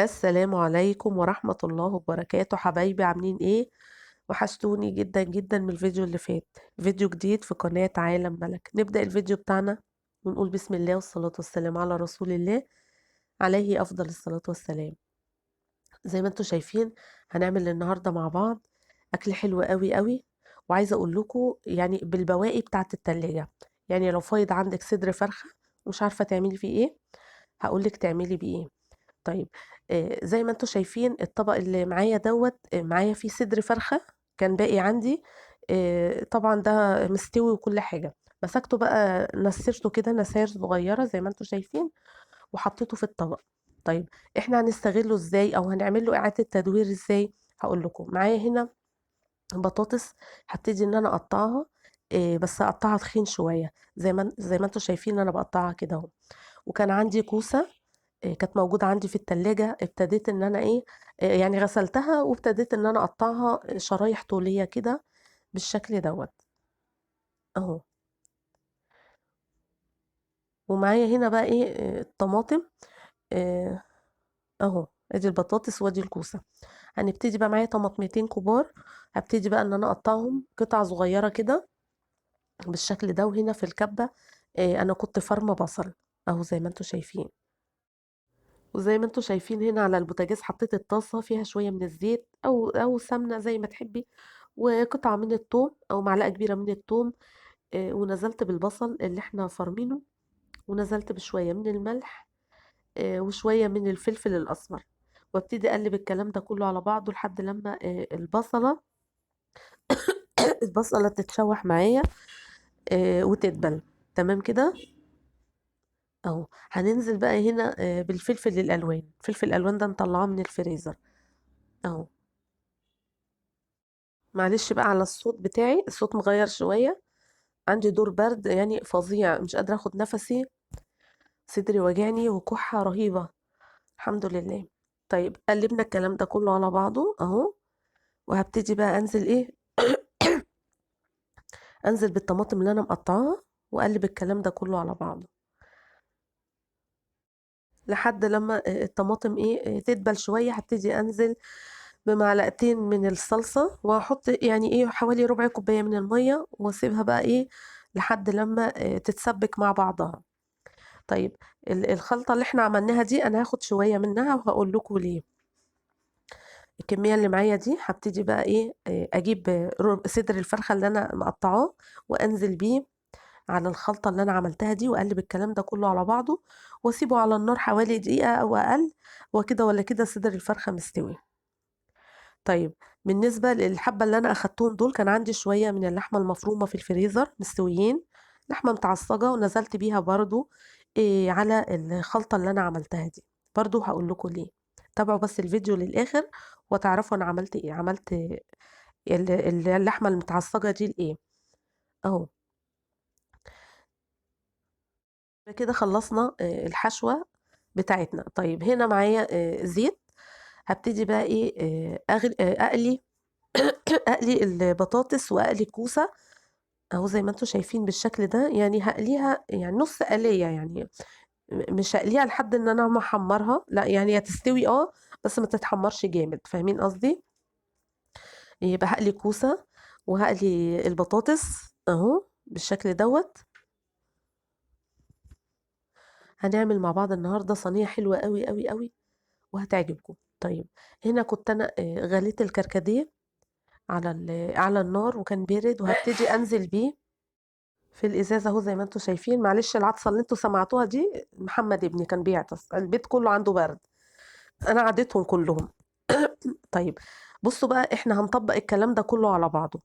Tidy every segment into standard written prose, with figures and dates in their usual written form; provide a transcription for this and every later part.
السلام عليكم ورحمة الله وبركاته، حبايبي عاملين ايه؟ وحشتوني جدا جدا من الفيديو اللي فات. فيديو جديد في قناة عالم ملك. نبدأ الفيديو بتاعنا ونقول بسم الله والصلاة والسلام على رسول الله عليه أفضل الصلاة والسلام. زي ما انتوا شايفين هنعمل النهاردة مع بعض أكل حلو قوي قوي. وعايزة أقول لكم يعني بالبواقي بتاعة التلاجة. يعني لو فايض عندك صدر فرخة ومش عارفة تعملي فيه ايه، هقولك تعملي بيه ايه. طيب، زي ما انتم شايفين الطبق اللي معايا دوت، معايا فيه صدر فرخة كان باقي عندي. طبعا ده مستوي وكل حاجة. مسكته بقى نسرته كده نساير صغيرة زي ما انتم شايفين وحطيته في الطبق. طيب، احنا هنستغله ازاي او هنعمل له اعادة تدوير ازاي؟ هقول لكم. معايا هنا بطاطس، هبتدي ان انا اقطعها. بس اقطعها تخين شوية زي ما انتم شايفين انا بقطعها كده اهو. وكان عندي كوسة، كانت موجودة عندي في التلاجة. ابتديت ان انا ايه، يعني غسلتها وابتديت ان انا اقطعها شرايح طولية كده بالشكل دوت اهو. ومعايا هنا بقى ايه، الطماطم. آه، اهو ادي البطاطس وادي الكوسة. هنبتدي بقى. معايا طماطميتين كبار، هبتدي بقى ان انا اقطعهم قطع صغيرة كده بالشكل ده. وهنا في الكبة انا كنت فرمة بصل اهو زي ما انتوا شايفين. وزي ما انتوا شايفين هنا على البوتاجاز حطيت الطاسة فيها شوية من الزيت أو سمنة زي ما تحبي، وقطعة من الثوم أو معلقة كبيرة من الثوم. ونزلت بالبصل اللي احنا فرمينه، ونزلت بشوية من الملح، وشوية من الفلفل الأسمر. وابتدي أقلب الكلام ده كله على بعضه لحد لما البصلة تتشوح معايا وتدبل. تمام كده اهو. هننزل بقى هنا بالفلفل الألوان. الفلفل الألوان ده نطلعه من الفريزر اهو. معلش بقى على الصوت بتاعي، الصوت مغير شوية. عندي دور برد يعني فظيع، مش قادرة اخد نفسي. صدري وجعني وكحة رهيبة. الحمد لله. طيب، قلبنا الكلام ده كله على بعضه اهو. وهبتدي بقى انزل ايه، انزل بالطماطم اللي انا مقطعاها واقلب الكلام ده كله على بعضه لحد لما الطماطم ايه تدبل شوية. هبتدي انزل بمعلقتين من الصلصة، وهحط يعني ايه حوالي ربع كوباية من المية، واسيبها بقى ايه لحد لما تتسبك مع بعضها. طيب، الخلطة اللي احنا عملناها دي انا هاخد شوية منها وهقول لكم ليه. الكمية اللي معايا دي هبتدي بقى ايه، اجيب صدر الفرخة اللي انا مقطعاه وانزل بيه على الخلطة اللي انا عملتها دي، واقلب الكلام ده كله على بعضه واسيبه على النار حوالي دقيقة او اقل. وكده ولا كده صدر الفرخة مستوي. طيب، بالنسبة للحبة اللي أنا أخدتهم دول، كان عندي شوية من اللحمة المفرومة في الفريزر مستويين، لحمة متعصجة، ونزلت بيها برضو على الخلطة اللي أنا عملتها دي. برضو هقول لكم ليه. تابعوا بس الفيديو للآخر وتعرفوا أنا عملت إيه. عملت اللحمة المتعصجة دي لإيه أهو. كده خلصنا الحشوة بتاعتنا. طيب، هنا معايا زيت. هبتدي بقى إيه، أقلي أقلي البطاطس وأقلي الكوسة اهو زي ما انتم شايفين بالشكل ده. يعني هقليها يعني نص قلية يعني، مش هقليها لحد ان انا محمرها، لا يعني هتستوي بس ما تتحمرش جامد. فاهمين قصدي؟ يبقى هقلي كوسة وهقلي البطاطس اهو بالشكل دوت. هنعمل مع بعض النهاردة صينية حلوة قوي قوي قوي وهتعجبكم. طيب، هنا كنت انا غليت الكركديه على على النار وكان بارد، وهبتدي انزل بيه في الازازه اهو زي ما انتم شايفين. معلش العطسه اللي انتم سمعتوها دي محمد ابني كان بيعطس، البيت كله عنده برد، انا عديتهم كلهم. طيب، بصوا بقى احنا هنطبق الكلام ده كله على بعضه.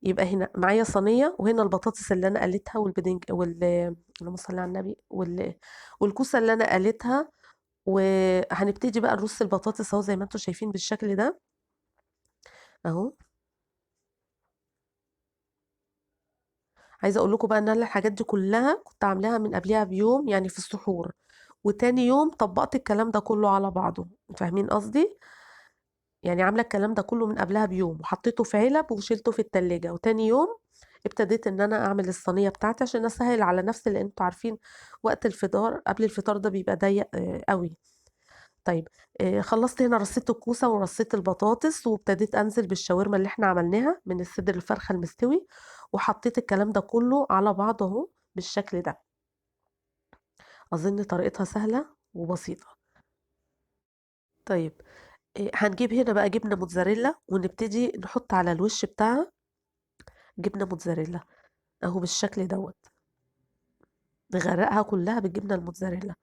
يبقى هنا معايا صينيه، وهنا البطاطس اللي انا قليتها والبدنج اللهم صل على النبي والكوسه اللي انا قليتها. وهنبتدي بقى نرص البطاطس اهو زي ما انتم شايفين بالشكل ده اهو. عايزه اقول لكم بقى ان انا الحاجات دي كلها كنت عاملاها من قبلها بيوم يعني في السحور، وتاني يوم طبقت الكلام ده كله على بعضه. فاهمين قصدي؟ يعني عامله الكلام ده كله من قبلها بيوم وحطيته في علب وشيلته في التلاجة، وتاني يوم ابتديت ان انا اعمل الصينيه بتاعتي عشان اسهل على نفسي، لان انتوا عارفين وقت الفطار قبل الفطار ده بيبقى ضيق قوي. طيب خلصت هنا رصيت الكوسة ورصيت البطاطس وابتديت أنزل بالشاورما اللي احنا عملناها من الصدر الفرخة المستوي، وحطيت الكلام ده كله على بعضه اهو بالشكل ده. أظن طريقتها سهلة وبسيطة. طيب هنجيب هنا بقى جبنة موتزاريلا ونبتدي نحط على الوش بتاعها جبنة موتزاريلا اهو بالشكل دوت، نغرقها كلها بالجبنة الموتزاريلا.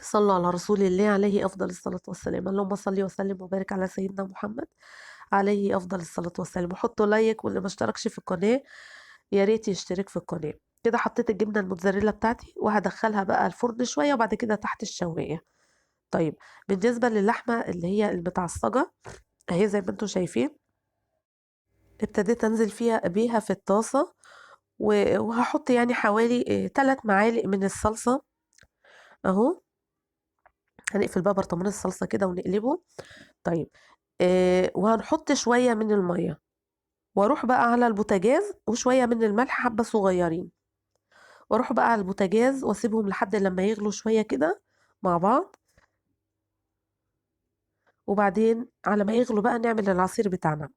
صلوا على رسول الله عليه أفضل الصلاة والسلام. اللهم صل وسلم وبارك على سيدنا محمد عليه أفضل الصلاة والسلام. وحطوا لايك، واللي ما اشتركش في القناة يا ريت يشترك في القناة. كده حطيت الجبنة الموتزاريلا بتاعتي وهدخلها بقى الفرن شوية وبعد كده تحت الشواية. طيب بالنسبة للحمة اللي هي المتعصجة اهي زي ما انتم شايفين، ابتديت انزل بيها في الطاسة، وهحط يعني حوالي 3 معالق من الصلصة اهو. هنقفل بقى برطمان الصلصة كده ونقلبه. طيب وهنحط شوية من المية، واروح بقى على البوتاجاز وشوية من الملح حبة صغيرين، واروح بقى على البوتاجاز واسيبهم لحد لما يغلوا شوية كده مع بعض. وبعدين على ما يغلوا بقى نعمل العصير بتاعنا.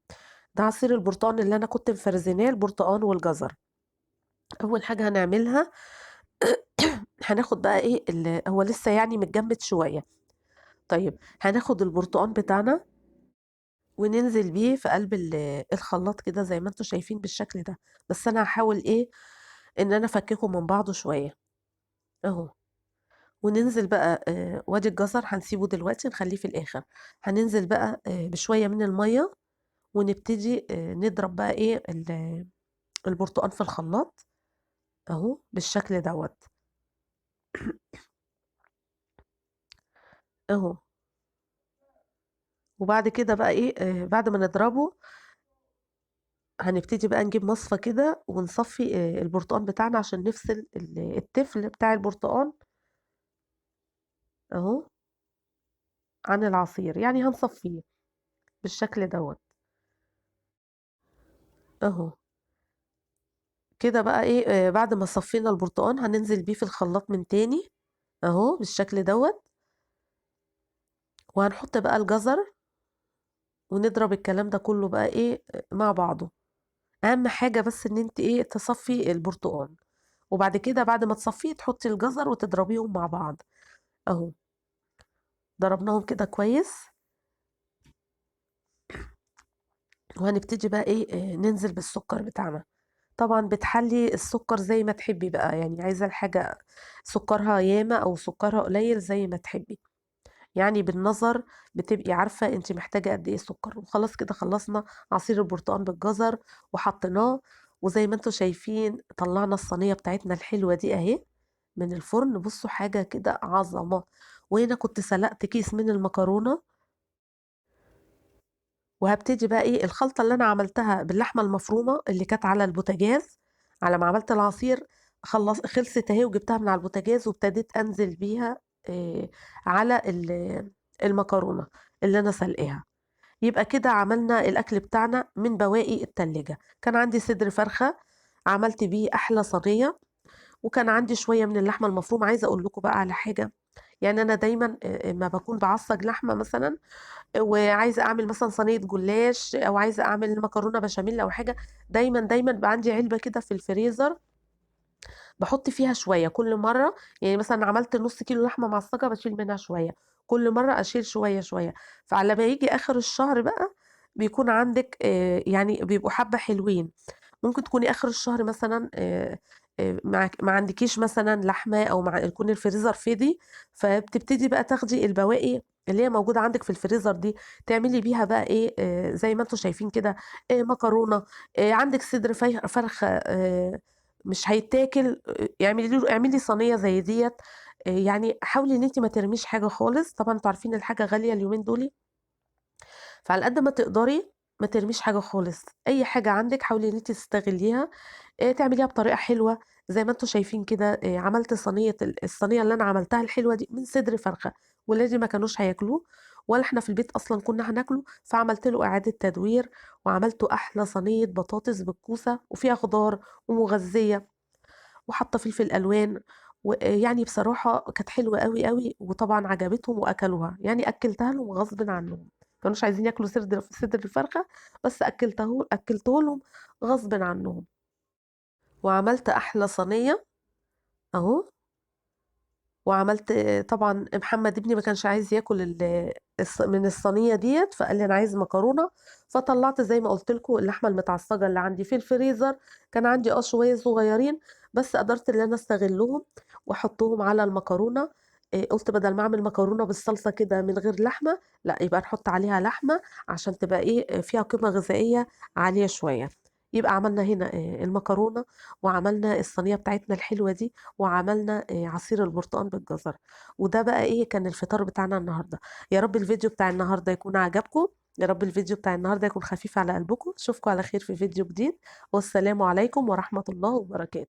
ده عصير البرتقال اللي انا كنت مفرزناه، البرتقال والجزر. اول حاجة هنعملها هناخد بقى ايه اللي هو لسه يعني متجمد شوية. طيب هناخد البرتقال بتاعنا وننزل بيه في قلب الخلاط كده زي ما انتم شايفين بالشكل ده. بس انا هحاول ايه ان انا افككه من بعضه شوية اهو. وننزل بقى وادي الجزر هنسيبه دلوقتي نخليه في الاخر. هننزل بقى بشوية من المية ونبتدي نضرب بقى ايه البرتقال في الخلاط اهو بالشكل دوت اهو. وبعد كده بقى ايه بعد ما نضربه هنبتدي بقى نجيب مصفى كده ونصفي البرتقال بتاعنا عشان نفصل التفل بتاع البرتقال اهو عن العصير، يعني هنصفيه بالشكل دوت اهو. كده بقى ايه بعد ما صفينا البرتقال هننزل بيه في الخلاط من تاني اهو بالشكل دوت. وهنحط بقى الجزر ونضرب الكلام ده كله بقى ايه مع بعضه. اهم حاجة بس ان انت ايه تصفي البرتقال، وبعد كده بعد ما تصفيه تحطي الجزر وتضربيهم مع بعض اهو. ضربناهم كده كويس. وهنبتدي بقى ايه ننزل بالسكر بتاعنا. طبعا بتحلي السكر زي ما تحبي بقى، يعني عايزة الحاجة سكرها ياما او سكرها قليل زي ما تحبي، يعني بالنظر بتبقي عارفة انت محتاجة قد ايه سكر. وخلاص كده خلصنا عصير البرتقال بالجزر وحطيناه. وزي ما انتم شايفين طلعنا الصينية بتاعتنا الحلوة دي اهي من الفرن. بصوا حاجة كده عظمة. وهنا كنت سلقت كيس من المكرونة، وهبتدي بقى ايه الخلطة اللي انا عملتها باللحمة المفرومة اللي كانت على البوتاجاز على ما عملت العصير. خلصت اهي وجبتها من على البوتاجاز وابتديت انزل بيها إيه على المكرونة اللي انا سلقاها. يبقى كده عملنا الاكل بتاعنا من بواقي التلاجة. كان عندي صدر فرخة عملت بيه احلى صينية، وكان عندي شوية من اللحمة المفرومة. عايزة اقول لكم بقى على حاجة، يعني انا دايما ما بكون بعصج لحمة مثلا وعايزه اعمل مثلا صينيه جلاش او عايزه اعمل مكرونه بشاميل او حاجه، دايما بقى عندي علبه كده في الفريزر بحط فيها شويه كل مره. يعني مثلا عملت نص كيلو لحمه معصجه بشيل منها شويه، كل مره اشيل شويه شويه. فعلى ما يجي اخر الشهر بقى بيكون عندك يعني بيبقوا حبه حلوين. ممكن تكوني آخر الشهر مثلًا ما عندكيش مثلًا لحمة أو يكون الفريزر فضي، فبتبتدي بقى تاخدي البواقي اللي هي موجودة عندِك في الفريزر دي، تعملي بيها بقى إيه، زي ما أنتم شايفين كده مكرونة. عندِك صدر فرخة مش هيتاكل، اعملي صينية زي ديّة. يعني حاولي إن أنتِ ما ترميش حاجة خالص. طبعًا أنتم عارفين الحاجة غالية اليومين دول، فعلى قد ما تقدري ما ترميش حاجة خالص. أي حاجة عندِك حاولي إن أنتِ تستغليها، تعمليها بطريقة حلوة. زي ما أنتم شايفين كده عملت الصينية اللي أنا عملتها الحلوة دي من صدر فرخة، ولادي ما كانوش هياكلوه ولا إحنا في البيت أصلًا كنا هناكله، فعملت له إعادة تدوير وعملته أحلى صينية بطاطس بالكوسة وفيها خضار ومغذية وحاطة فلفل ألوان ويعني بصراحة كانت حلوة قوي قوي، وطبعا عجبتهم وأكلوها، يعني أكلتها لهم غصب عنهم. كانوش عايزين ياكلوا صدر الفرخة، بس أكلته لهم غصب عنهم. وعملت أحلى صينية أهو. وعملت طبعا محمد ابني ما كانش عايز ياكل من الصينيه ديت، فقال لي انا عايز مكرونه. فطلعت زي ما قلت لكم اللحمه المتعصجه اللي عندي في الفريزر. كان عندي شويه صغيرين، بس قدرت ان انا استغلهم واحطهم على المكرونه. قلت بدل ما اعمل مكرونه بالصلصه كده من غير لحمه، لا يبقى نحط عليها لحمه عشان تبقى فيها قيمه غذائيه عاليه شويه. يبقى عملنا هنا المكرونه، وعملنا الصينيه بتاعتنا الحلوه دي، وعملنا عصير البرتقال بالجزر. وده بقى كان الفطار بتاعنا النهارده. يا رب الفيديو بتاع النهارده يكون عجبكم. يا رب الفيديو بتاع النهارده يكون خفيف على قلبكم. اشوفكم على خير في فيديو جديد، والسلام عليكم ورحمة الله وبركاته.